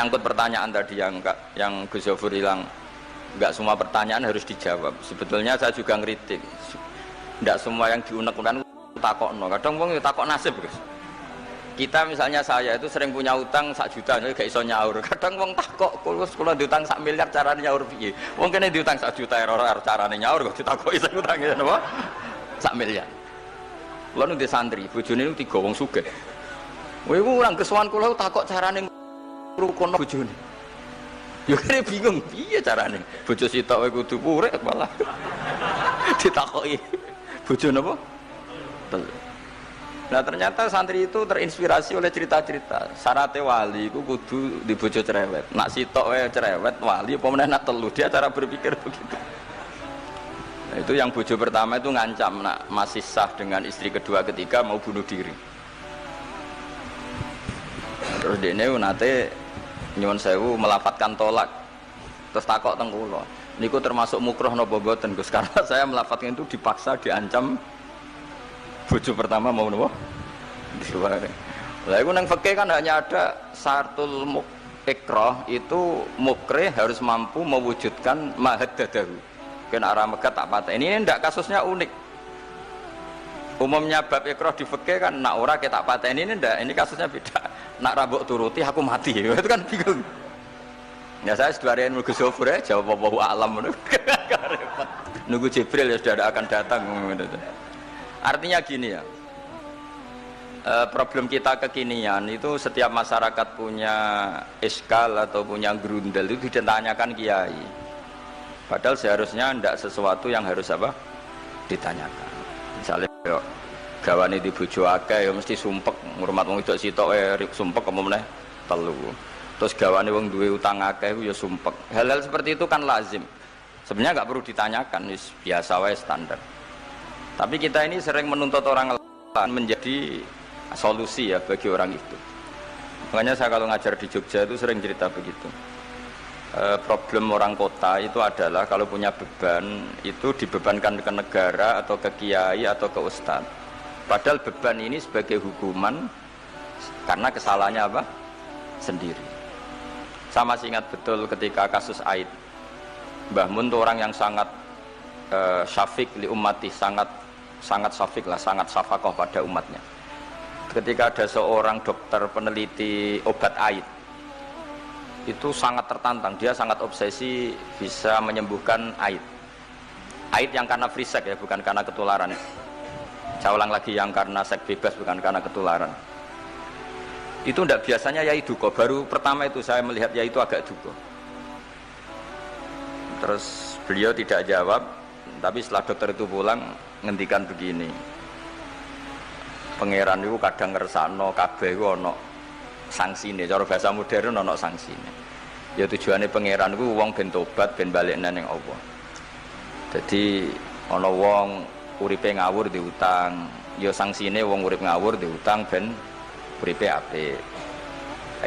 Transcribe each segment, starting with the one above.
menyangkut pertanyaan tadi yang Gus Zofur hilang, nggak semua pertanyaan harus dijawab. Sebetulnya saya juga ngeritik, nggak semua yang diunek-unek takokno. Kadang wong takok nasib, Gus. Kita misalnya saya itu sering punya utang 1 juta, jadi gak iso nyaur. Kadang wong takok, kalau diutang 1 miliar caranya nyaur piye? Wong kene diutang 1 juta ora carane nyaur kok ditakoki sing utange napa? 1 miliar. Kula nu di santri, bojone niku 3 wong sugih. Kowe iku urang kesuwan kula takok carane ngrukono bojone. Ya kene bingung piye carane. Bojo sitok wae kudu urip malah. Ditakoki bojo napa? Nah ternyata santri itu terinspirasi oleh cerita-cerita. Syaratnya wali itu kudu di bojo cerewet. Nak sitok wae cerewet wali apa meneh nak telu, dia cara berpikir begitu. Nah, itu yang bojo pertama itu ngancam nak masih sah dengan istri kedua ketiga mau bunuh diri. Terus dene nate nyuwun sewu melafatkan tolak. Terus takok teng kula. Niku termasuk mukroh napa mboten Gus? Karena saya melafatkan itu dipaksa diancam bojo pertama mau nopo? Diware. Lah iku nang fikih kan hanya ada syartul ikrah itu mukrih harus mampu mewujudkan mahaddadahu. Kena arah megat tak patah. Ini ndak kasusnya unik. Umumnya bab ikrah di fikih kan nak ora ke tak patah ini ndak. Ini kasusnya beda. Nak rabuk turuti aku mati. Itu kan bingung. Ya saya seduarian Gus Zofur ya jawab apa alam nunggu Jibril ya sudah akan datang. Artinya gini ya, problem kita kekinian itu setiap masyarakat punya iskal atau punya grundel itu ditanyakan kiai. Padahal seharusnya tidak sesuatu yang harus apa ditanyakan. Misalnya gawane di bojo akeh ya mesti sumpek ngurmat wong wedok sitok sumpek apa meneh telu. Terus gawane wong duwe utang akeh ya sumpek. Hal-hal seperti itu kan lazim. Sebenarnya nggak perlu ditanyakan, biasa wae standar. Tapi kita ini sering menuntut orang lain menjadi solusi ya bagi orang itu. Makanya saya kalau ngajar di Jogja itu sering cerita begitu. Problem orang kota itu adalah kalau punya beban itu dibebankan ke negara atau ke kiai atau ke ustadz. Padahal beban ini sebagai hukuman karena kesalahannya apa? Sendiri. Saya masih ingat betul ketika kasus Aid. Mbah Mun itu orang yang sangat syafiq li ummati, sangat syafiq lah, sangat syafakoh pada umatnya. Ketika ada seorang dokter peneliti obat Aid, itu sangat tertantang, dia sangat obsesi bisa menyembuhkan Aid. Aid yang karena free sex ya, bukan karena ketularan. Saya ulang lagi, yang karena seks bebas, bukan karena ketularan. Itu tidak biasanya yai duko, baru pertama itu saya melihat yai itu agak duko. Terus beliau tidak jawab, tapi setelah dokter itu pulang ngendikan begini, pangeran itu kadang ngersakno kabeh iku ana sangsine, cara bahasa modern ana sangsine. Ya tujuane pangeran iku wong ben tobat ben balik nang Allah. Jadi ana wong uripe ngawur diutang, ya sangsine wong urip ngawur diutang ben uripe apik.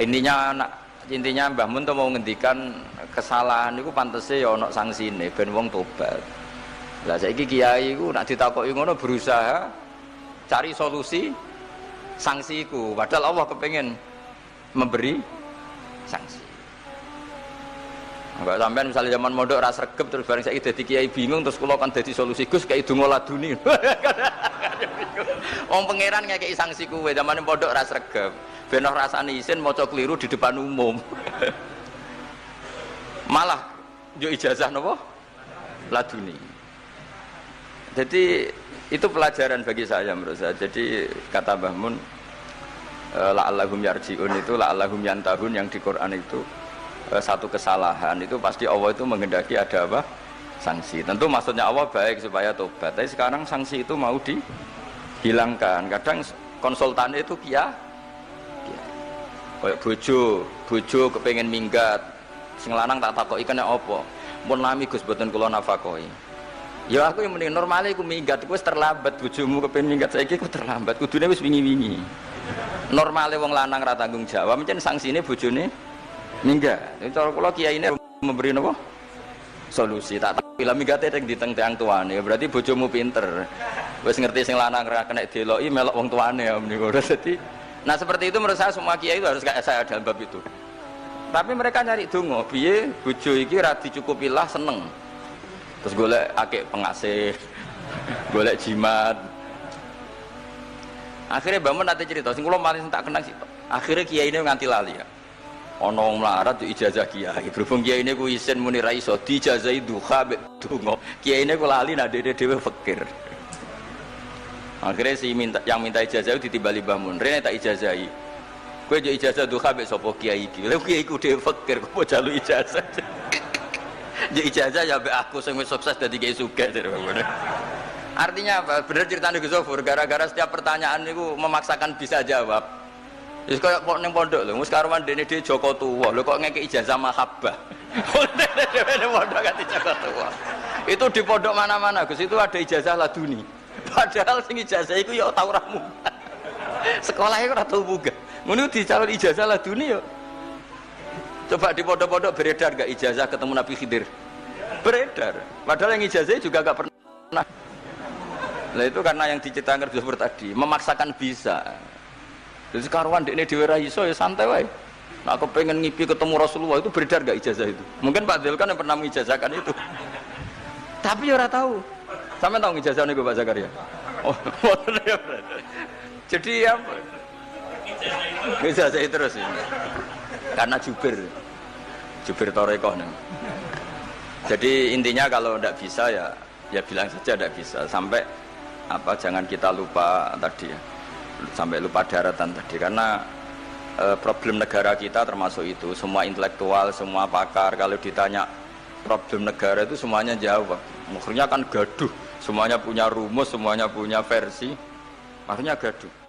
Intinya Mbah Mun mau ngendikan kesalahan itu pantese ya ana sangsine ben wong tobat. Lah saiki kiai iku nek ditakoki ngono berusaha cari solusi sanksi iku, padahal Allah kepengen memberi sanksi. Enggak sampean misalnya zaman mondok ra sregep terus bareng saiki dadi kiai bingung terus kula kan dadi solusi Gus kayak donga laduni. Wong pangeran ngekeki sanksi kuwe zaman mondok ra sregep. Ben ora rasane isin maca keliru di depan umum. Malah yo ijazah napa? Laduni. Jadi itu pelajaran bagi saya menurut saya. Jadi kata Mbah Mun la'allahum yarji'un itu la'allahum yantahun yang di Quran itu satu kesalahan itu pasti Allah itu menghendaki ada apa? Sanksi. Tentu maksudnya Allah baik supaya tobat. Tapi sekarang sanksi itu mau dihilangkan. Kadang konsultannya itu kayak bojo kepengen minggat. Sing lanang tak takoki kena apa? Mun lami Gus boten kula nafakoi. Ya aku yang mending normalnya aku minggat, aku terlambat bojomu kepengen minggat saiki aku terlambat, kudune wis wingi-wingi. Normalnya wong lanang ra tanggung jawab, mencen sangsine bojone minggat. Itu cara kula kiyaine memberi napa? Solusi. Tak bila minggate ning diteng tiang tuane, berarti bojomu pinter. Wis ngerti sing lanang ra kena deloki melok wong tuane ya menika. Jadi nah seperti itu menurut saya semua kiai itu harus kayak saya dalam bab itu. Tapi mereka nyari donga, piye bojo iki ra dicukupilah seneng. Terus golek akeh pengasih, golek jimat. Akhirnya Mbah Mun nate cerita, sing kula paling tak kenang sih. Akhirnya kiai ini nganti lali ya. Ana wong melarat ijazah kiai. Berhubung kiai ini ku isin muni ra iso dijazahi duha mek donga. Kiai ini ku lali nak dhewe fakir. Akhirnya yang minta ijazah itu ditimbali Mbah Mun. Rene tak ijazahi. Kowe yo ijazah duha mek sapa kiai iki. Lha kiai ku dhewe fakir kok jalu ijazah. Ya ijazah ya mek aku sing wis sukses dadi kiai sugih. Artinya apa? Bener ceritanya Gus Zofur, gara-gara setiap pertanyaan itu memaksakan bisa jawab. Wis koyo ning pondok lho, wis karuan dene dhewe Joko Tuwa. Lho kok ngeke ijazah mahabbah. Dene pondok ganti Joko Tuwa. Itu di pondok mana-mana Gus, itu ada ijazah laduni. Padahal sing ijazah iku ya tau ra munggah. Sekolah iku ora tau munggah. Ngono dicalon ijazah laduni yo. Coba di pondok-pondok beredar gak ijazah ketemu Nabi Khidir? Beredar. Padahal yang ijazah juga gak pernah. Nah itu karena yang diceritakan Gus Zofur tadi, memaksakan bisa. Jadi karuan dekne dhewe ra iso ya santai wae. Nah, aku pengen ngipi ketemu Rasulullah itu beredar gak ijazah itu? Mungkin Pak Del kan yang pernah mengijazahkan itu. Tapi ya ora tahu. Sampe tahu ijazah niku Pak Zakaria. Oh, jadi ya ijazah itu terus ya. Karena jubir Torekoh nih. Jadi intinya kalau ndak bisa ya bilang saja ndak bisa. Sampai apa jangan kita lupa tadi ya, sampai lupa daratan tadi, karena problem negara kita termasuk itu. Semua intelektual, semua pakar kalau ditanya problem negara itu semuanya jawab, akhirnya kan gaduh, semuanya punya rumus, semuanya punya versi, akhirnya gaduh.